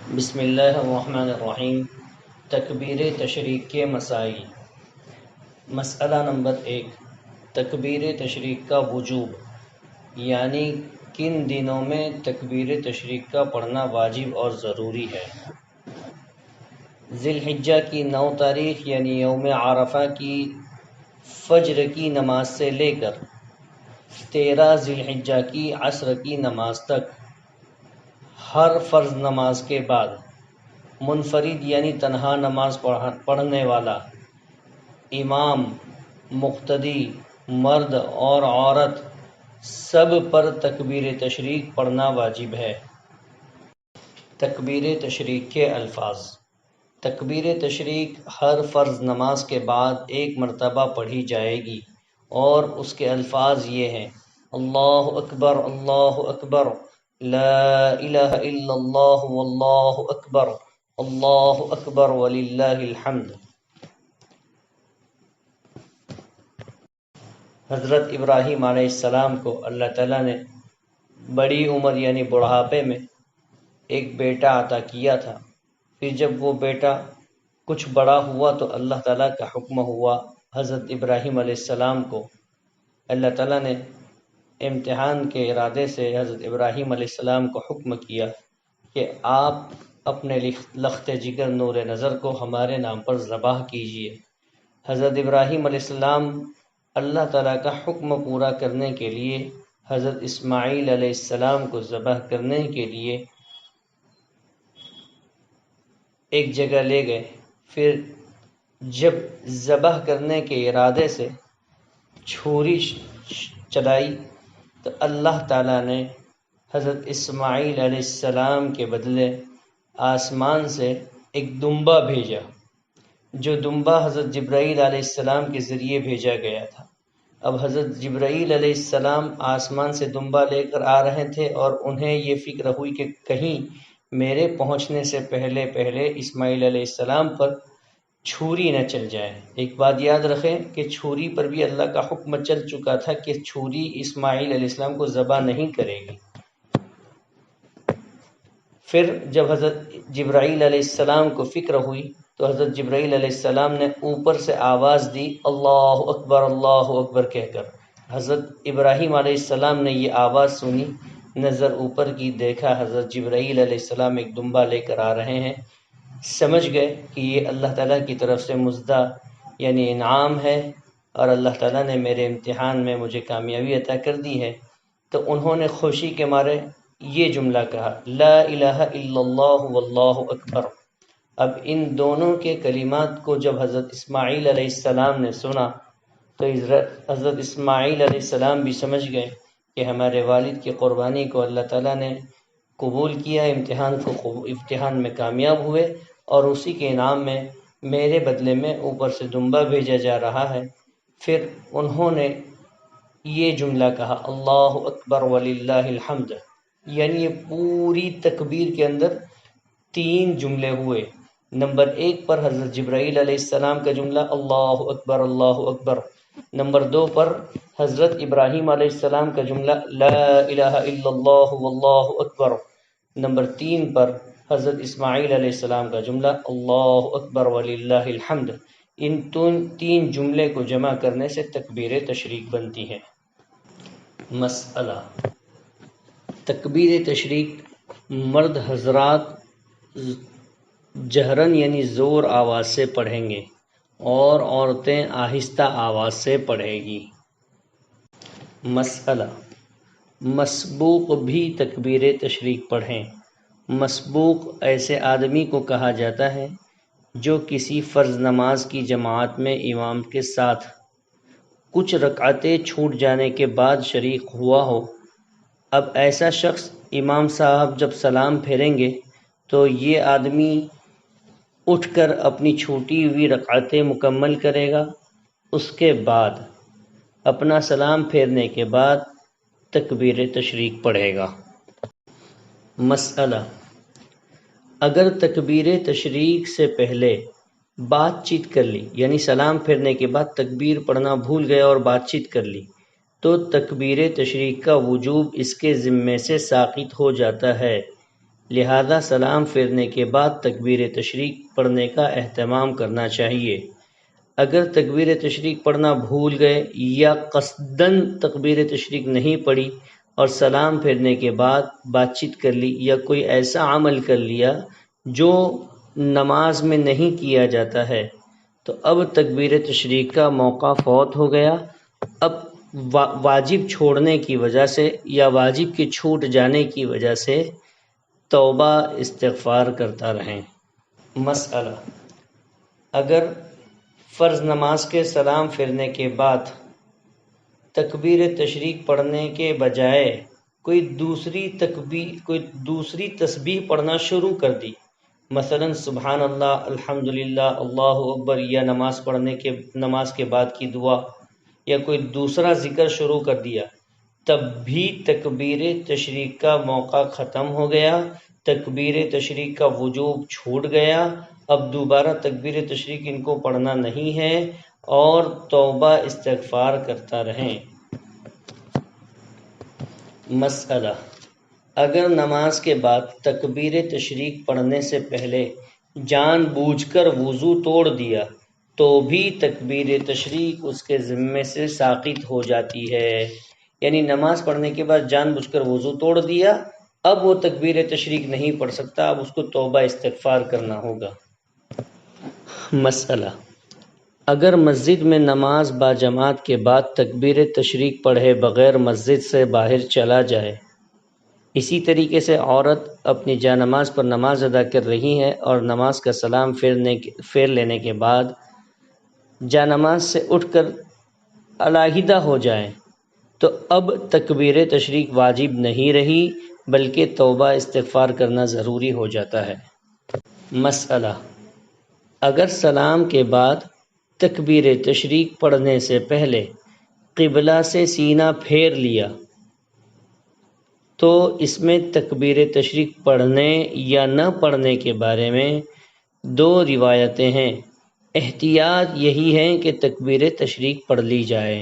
بسم اللہ الرحمن الرحیم۔ تکبیر تشریق کے مسائل۔ مسئلہ نمبر 1، تکبیر تشریق کا وجوب، یعنی کن دنوں میں تکبیر تشریق کا پڑھنا واجب اور ضروری ہے۔ ذی الحجہ کی 9 تاریخ یعنی یوم عرفہ کی فجر کی نماز سے لے کر 13 ذی الحجہ کی عصر کی نماز تک ہر فرض نماز کے بعد منفرد یعنی تنہا نماز پڑھنے والا امام، مقتدی، مرد اور عورت سب پر تکبیر تشریق پڑھنا واجب ہے۔ تکبیر تشریق کے الفاظ۔ تکبیر تشریق ہر فرض نماز کے بعد ایک مرتبہ پڑھی جائے گی اور اس کے الفاظ یہ ہیں: اللہ اکبر، اللہ اکبر، لا الہ الا اللہ واللہ اکبر، اللہ اکبر وللہ الحمد۔ حضرت ابراہیم علیہ السلام کو اللہ تعالیٰ نے بڑی عمر یعنی بڑھاپے میں ایک بیٹا عطا کیا تھا۔ پھر جب وہ بیٹا کچھ بڑا ہوا تو اللہ تعالیٰ کا حکم ہوا، حضرت ابراہیم علیہ السلام کو اللہ تعالیٰ نے امتحان کے ارادے سے حضرت ابراہیم علیہ السلام کو حکم کیا کہ آپ اپنے لخت جگر نور نظر کو ہمارے نام پر ذبح کیجیے۔ حضرت ابراہیم علیہ السلام اللہ تعالیٰ کا حکم پورا کرنے کے لیے حضرت اسماعیل علیہ السلام کو ذبح کرنے کے لیے ایک جگہ لے گئے۔ پھر جب ذبح کرنے کے ارادے سے چھری چلائی تو اللہ تعالیٰ نے حضرت اسماعیل علیہ السلام کے بدلے آسمان سے ایک دمبا بھیجا، جو دمبا حضرت جبرائیل علیہ السلام کے ذریعے بھیجا گیا تھا۔ اب حضرت جبرائیل علیہ السلام آسمان سے دمبا لے کر آ رہے تھے اور انہیں یہ فکر ہوئی کہ کہیں میرے پہنچنے سے پہلے اسماعیل علیہ السلام پر چھری نہ چل جائے۔ ایک بات یاد رکھیں کہ چھری پر بھی اللہ کا حکم چل چکا تھا کہ چھری اسماعیل علیہ السلام کو ذبح نہیں کرے گی۔ پھر جب حضرت جبرائیل علیہ السلام کو فکر ہوئی تو حضرت جبرائیل علیہ السلام نے اوپر سے آواز دی، اللہ اکبر کہہ کر۔ حضرت ابراہیم علیہ السلام نے یہ آواز سنی، نظر اوپر کی، دیکھا حضرت جبرائیل علیہ السلام ایک دمبا لے کر آ رہے ہیں۔ سمجھ گئے کہ یہ اللہ تعالیٰ کی طرف سے مزدہ یعنی انعام ہے اور اللہ تعالیٰ نے میرے امتحان میں مجھے کامیابی عطا کر دی ہے۔ تو انہوں نے خوشی کے مارے یہ جملہ کہا، لا الہ الا اللہ واللہ اکبر۔ اب ان دونوں کے کلمات کو جب حضرت اسماعیل علیہ السلام نے سنا تو حضرت اسماعیل علیہ السلام بھی سمجھ گئے کہ ہمارے والد کی قربانی کو اللہ تعالیٰ نے قبول کیا، امتحان میں کامیاب ہوئے اور اسی کے انعام میں میرے بدلے میں اوپر سے دمبا بھیجا جا رہا ہے۔ پھر انہوں نے یہ جملہ کہا، اللہ اکبر وللہ الحمد، یعنی یہ پوری تکبیر کے اندر 3 جملے ہوئے۔ نمبر 1 پر حضرت جبرائیل علیہ السلام کا جملہ اللہ اکبر اللہ اکبر، نمبر 2 پر حضرت ابراہیم علیہ السلام کا جملہ لا الہ الا اللہ واللہ اکبر، نمبر 3 پر حضرت اسماعیل علیہ السلام کا جملہ اللہ اکبر وللہ الحمد۔ ان 3 جملے کو جمع کرنے سے تکبیر تشریق بنتی ہے۔ مسئلہ: تکبیر تشریق مرد حضرات جہرن یعنی زور آواز سے پڑھیں گے اور عورتیں آہستہ آواز سے پڑھے گی۔ مسئلہ: مسبوق بھی تکبیر تشریق پڑھیں۔ مسبوق ایسے آدمی کو کہا جاتا ہے جو کسی فرض نماز کی جماعت میں امام کے ساتھ کچھ رکعتیں چھوٹ جانے کے بعد شریک ہوا ہو۔ اب ایسا شخص امام صاحب جب سلام پھیریں گے تو یہ آدمی اٹھ کر اپنی چھوٹی ہوئی رکعتیں مکمل کرے گا، اس کے بعد اپنا سلام پھیرنے کے بعد تکبیر تشریق پڑھے گا۔ مسئلہ: اگر تکبیر تشریق سے پہلے بات چیت کر لی، یعنی سلام پھیرنے کے بعد تکبیر پڑھنا بھول گیا اور بات چیت کر لی، تو تکبیر تشریق کا وجوب اس کے ذمے سے ساقط ہو جاتا ہے، لہذا سلام پھیرنے کے بعد تکبیر تشریق پڑھنے کا اہتمام کرنا چاہیے۔ اگر تکبیر تشریق پڑھنا بھول گئے یا قصداً تکبیر تشریق نہیں پڑھی اور سلام پھیرنے کے بعد بات چیت کر لی یا کوئی ایسا عمل کر لیا جو نماز میں نہیں کیا جاتا ہے، تو اب تکبیر تشریق کا موقع فوت ہو گیا۔ اب واجب چھوڑنے کی وجہ سے یا واجب کے چھوٹ جانے کی وجہ سے توبہ استغفار کرتا رہیں۔ مسئلہ: اگر فرض نماز کے سلام پھیرنے کے بعد تکبیر تشریق پڑھنے کے بجائے کوئی دوسری تسبیح پڑھنا شروع کر دی، مثلا سبحان اللہ، الحمدللہ، اللہ اکبر، یا نماز کے بعد کی دعا یا کوئی دوسرا ذکر شروع کر دیا، تب بھی تکبیر تشریق کا موقع ختم ہو گیا، تکبیر تشریق کا وجوب چھوٹ گیا۔ اب دوبارہ تکبیر تشریق ان کو پڑھنا نہیں ہے اور توبہ استغفار کرتا رہیں۔ مسئلہ: اگر نماز کے بعد تکبیر تشریق پڑھنے سے پہلے جان بوجھ کر وضو توڑ دیا تو بھی تکبیر تشریق اس کے ذمے سے ساقط ہو جاتی ہے، یعنی نماز پڑھنے کے بعد جان بوجھ کر وضو توڑ دیا، اب وہ تکبیر تشریق نہیں پڑھ سکتا، اب اس کو توبہ استغفار کرنا ہوگا۔ مسئلہ: اگر مسجد میں نماز با جماعت کے بعد تکبیر تشریق پڑھے بغیر مسجد سے باہر چلا جائے، اسی طریقے سے عورت اپنی جانماز پر نماز ادا کر رہی ہے اور نماز کا سلام پھیر لینے کے بعد جانماز سے اٹھ کر علیحدہ ہو جائیں تو اب تکبیر تشریق واجب نہیں رہی بلکہ توبہ استغفار کرنا ضروری ہو جاتا ہے۔ مسئلہ: اگر سلام کے بعد تکبیر تشریق پڑھنے سے پہلے قبلہ سے سینہ پھیر لیا تو اس میں تکبیر تشریق پڑھنے یا نہ پڑھنے کے بارے میں دو روایتیں ہیں۔ احتیاط یہی ہے کہ تکبیر تشریق پڑھ لی جائے۔